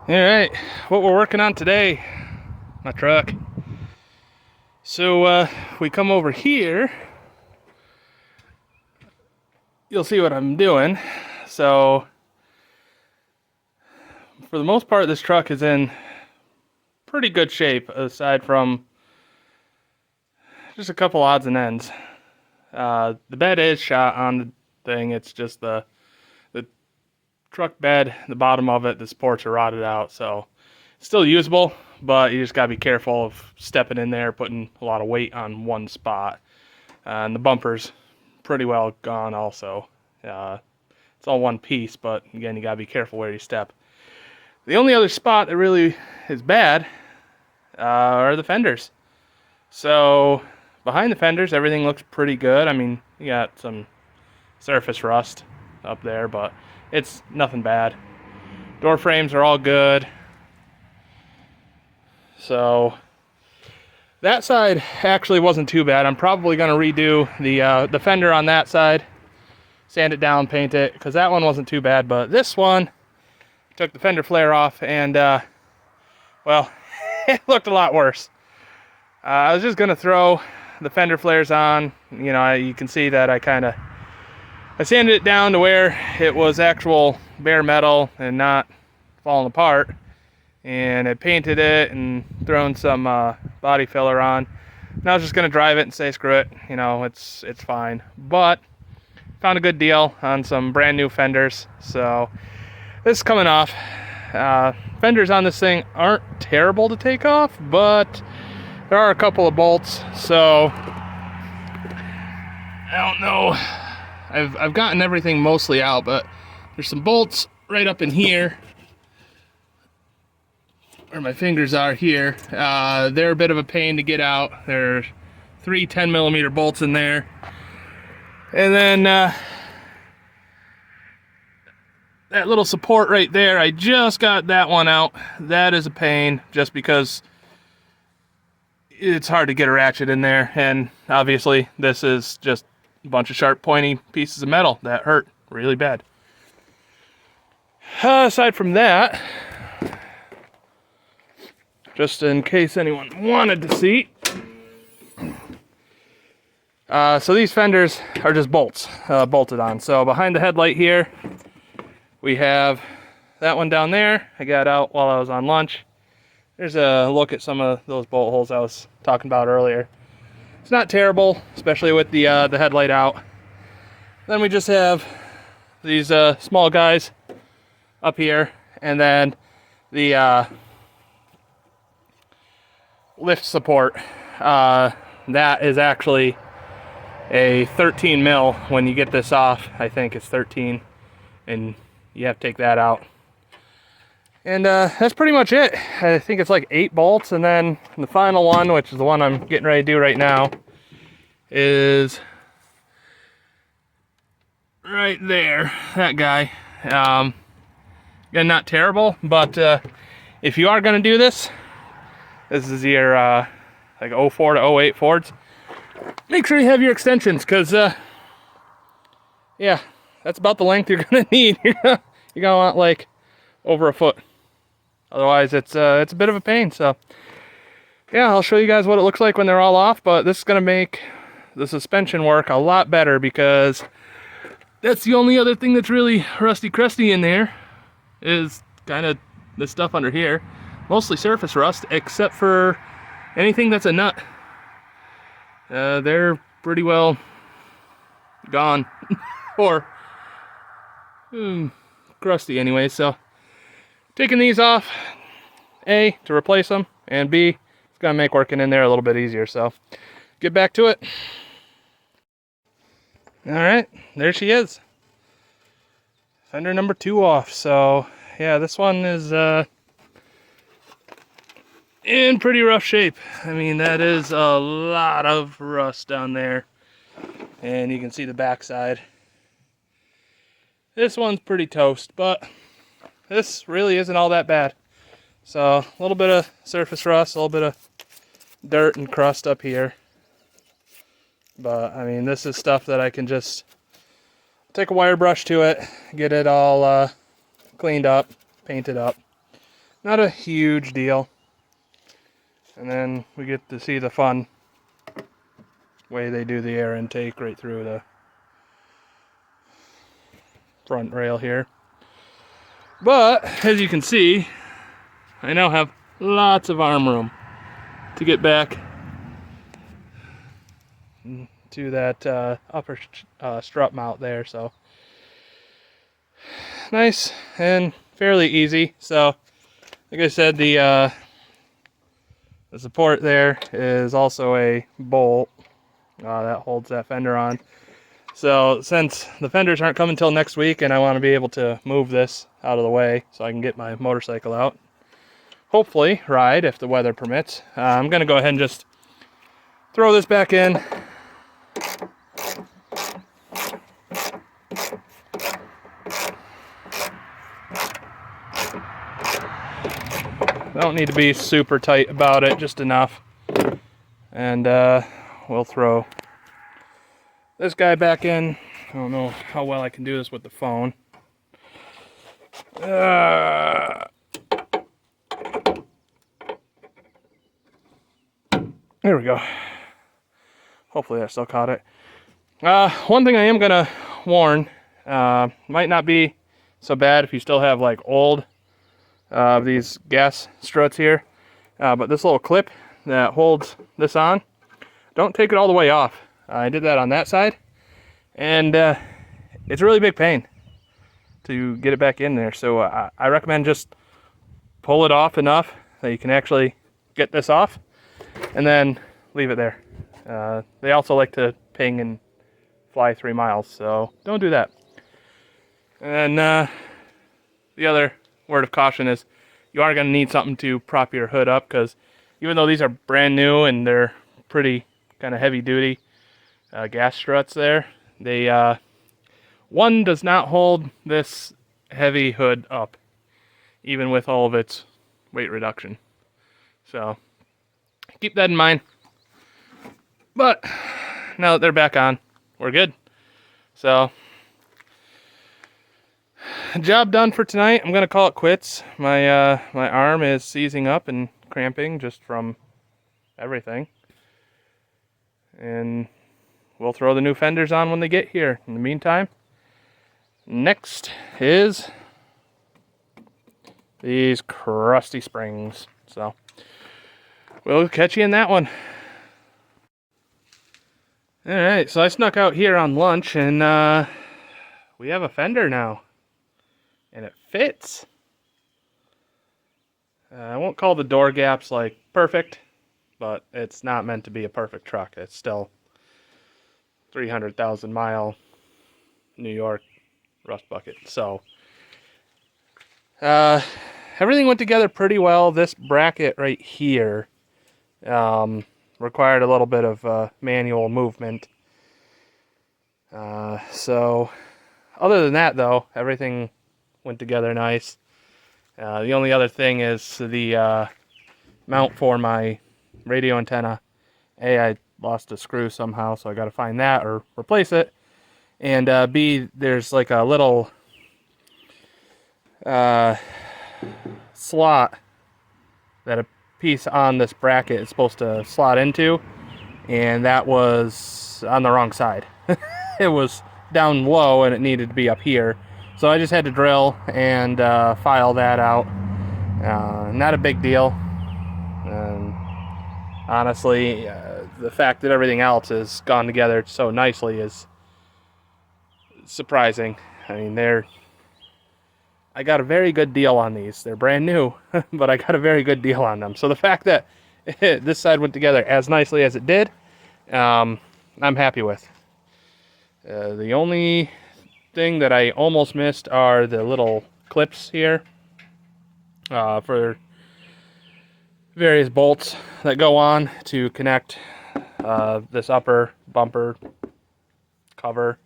Alright, what we're working on today, my truck. So we come over here, you'll see what I'm doing. So for the most part, this truck is in pretty good shape, aside from just a couple odds and ends. The bed is shot on the thing. It's just the truck bed, the bottom of it, the supports are rotted out, so it's still usable, but you just gotta be careful of stepping in there, putting a lot of weight on one spot. And the bumper's pretty well gone also. It's all one piece, but again, you gotta be careful where you step. The only other spot that really is bad are the fenders. So behind the fenders, everything looks pretty good. I mean, you got some surface rust up there, but it's nothing bad. Door frames are all good. So that side actually wasn't too bad. I'm probably going to redo the fender on that side, sand it down, paint it, because that one wasn't too bad. But this one, took the fender flare off, and well, it looked a lot worse. I was just going to throw the fender flares on. You know, you can see that I sanded it down to where it was actual bare metal and not falling apart. And I painted it and thrown some body filler on. And I was just going to drive it and say, screw it, you know, it's fine. But found a good deal on some brand new fenders. So this is coming off. Fenders on this thing aren't terrible to take off, but there are a couple of bolts. So I don't know. I've gotten everything mostly out, but there's some bolts right up in here where my fingers are here. They're a bit of a pain to get out. There's 3 10mm bolts in there. And then that little support right there, I just got that one out. That is a pain just because it's hard to get a ratchet in there. And obviously this is just a bunch of sharp pointy pieces of metal that hurt really bad. Aside from that, just in case anyone wanted to see, so these fenders are just bolts, bolted on. So behind the headlight here, we have that one down there. I got out while I was on lunch. There's a look at some of those bolt holes I was talking about earlier. It's not terrible, especially with the headlight out. Then we just have these small guys up here, and then the lift support. That is actually a 13 mil. When you get this off, I think it's 13, and you have to take that out. And that's pretty much it. I think it's like 8 bolts, and then the final one, which is the one I'm getting ready to do right now, is right there, that guy. Again, not terrible, but if you are going to do this is your like 04 to 08 Fords, make sure you have your extensions, because yeah, that's about the length you're going to need. You're going to want like over a foot. Otherwise, it's a bit of a pain. So yeah, I'll show you guys what it looks like when they're all off, but this is going to make the suspension work a lot better, because that's the only other thing that's really rusty crusty in there, is kind of this stuff under here. Mostly surface rust, except for anything that's a nut. They're pretty well gone, or crusty anyway. So taking these off, A, to replace them, and B, it's gonna make working in there a little bit easier. So get back to it. All right, there she is. Fender number 2 off. So yeah, this one is in pretty rough shape. I mean, that is a lot of rust down there, and you can see the backside. This one's pretty toast, but this really isn't all that bad. So a little bit of surface rust, a little bit of dirt and crust up here, but I mean, this is stuff that I can just take a wire brush to it, get it all cleaned up, painted up. Not a huge deal. And then we get to see the fun way they do the air intake right through the front rail here. But as you can see, I now have lots of arm room to get back to that upper strut mount there. So nice and fairly easy. So like I said, the support there is also a bolt that holds that fender on. So since the fenders aren't coming until next week and I want to be able to move this out of the way so I can get my motorcycle out, hopefully ride if the weather permits, I'm going to go ahead and just throw this back in. Don't need to be super tight about it, just enough. And we'll throw this guy back in. I don't know how well I can do this with the phone. There we go. Hopefully that still caught it. One thing I am going to warn, might not be so bad if you still have like old these gas struts here, but this little clip that holds this on, don't take it all the way off. I did that on that side, and it's a really big pain to get it back in there. So I recommend just pull it off enough that you can actually get this off, and then leave it there. They also like to ping and fly 3 miles, so don't do that. And the other word of caution is you are going to need something to prop your hood up, because even though these are brand new and they're pretty kind of heavy duty gas struts there, they one does not hold this heavy hood up even with all of its weight reduction. So keep that in mind. But now that they're back on, we're good. So job done for tonight. I'm gonna call it quits. My my arm is seizing up and cramping just from everything, and we'll throw the new fenders on when they get here. In the meantime, next is these crusty springs. So we'll catch you in that one. Alright, so I snuck out here on lunch, and we have a fender now. And it fits. I won't call the door gaps like perfect, but it's not meant to be a perfect truck. It's still 300,000 mile New York rust bucket. So everything went together pretty well. This bracket right here required a little bit of manual movement. So other than that, though, everything went together nice. The only other thing is the mount for my radio antenna. I lost a screw somehow, so I got to find that or replace it. And B, there's like a little slot that a piece on this bracket is supposed to slot into, and that was on the wrong side. It was down low and it needed to be up here. So I just had to drill and file that out. Not a big deal. And honestly, the fact that everything else has gone together so nicely is surprising. I mean, I got a very good deal on these. They're brand new, but I got a very good deal on them. So the fact that this side went together as nicely as it did, I'm happy with. The only thing that I almost missed are the little clips here for various bolts that go on to connect this upper bumper cover.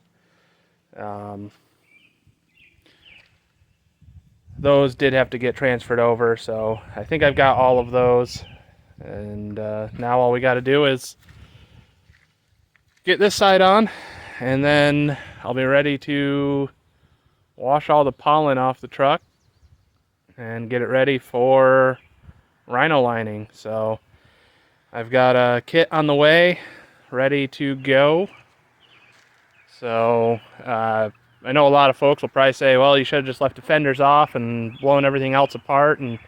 Those did have to get transferred over, so I think I've got all of those, and now all we got to do is get this side on, and then I'll be ready to wash all the pollen off the truck and get it ready for rhino lining. So I've got a kit on the way, ready to go. So I know a lot of folks will probably say, well, you should have just left the fenders off and blown everything else apart and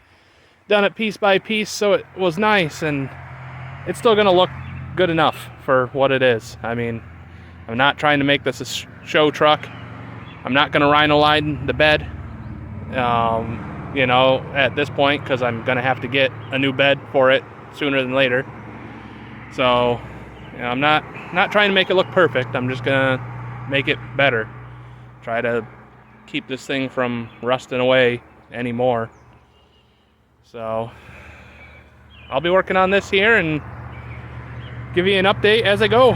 done it piece by piece so it was nice, and it's still going to look good enough for what it is. I mean, I'm not trying to make this a show truck. I'm not going to rhino line the bed, you know, at this point, because I'm going to have to get a new bed for it sooner than later. So, you know, I'm not trying to make it look perfect. I'm just going to make it better. Try to keep this thing from rusting away anymore. So, I'll be working on this here and give you an update as I go.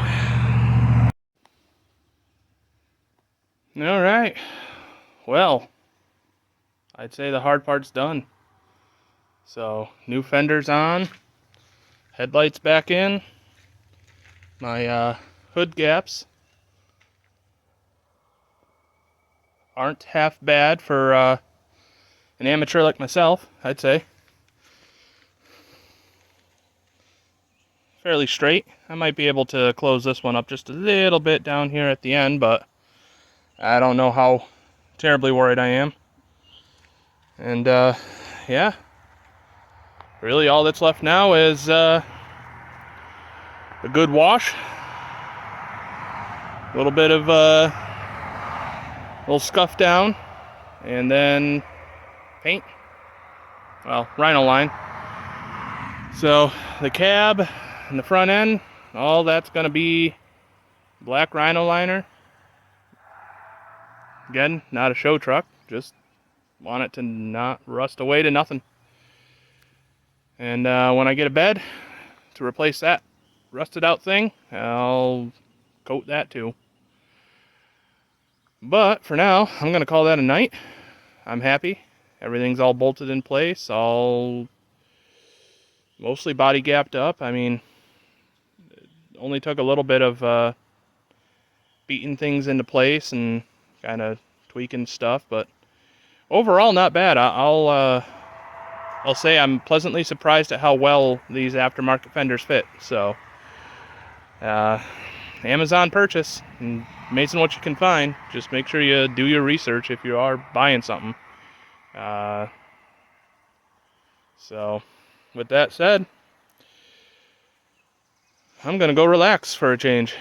All right. Well, I'd say the hard part's done. So, new fenders on, headlights back in, my hood gaps aren't half bad for an amateur like myself, I'd say. Fairly straight. I might be able to close this one up just a little bit down here at the end, but I don't know how terribly worried I am. And yeah, really all that's left now is a good wash, a little bit of little scuff down, and then paint. Well, rhino line. So the cab and the front end, all that's going to be black rhino liner. Again, not a show truck, just want it to not rust away to nothing. And when I get a bed to replace that rusted out thing, I'll coat that too. But for now, I'm going to call that a night. I'm happy. Everything's all bolted in place, all mostly body gapped up. I mean, it only took a little bit of beating things into place and kind of tweaking stuff, but overall not bad. I'll say I'm pleasantly surprised at how well these aftermarket fenders fit. So Amazon purchase, and amazing what you can find. Just make sure you do your research if you are buying something. So with that said, I'm gonna go relax for a change.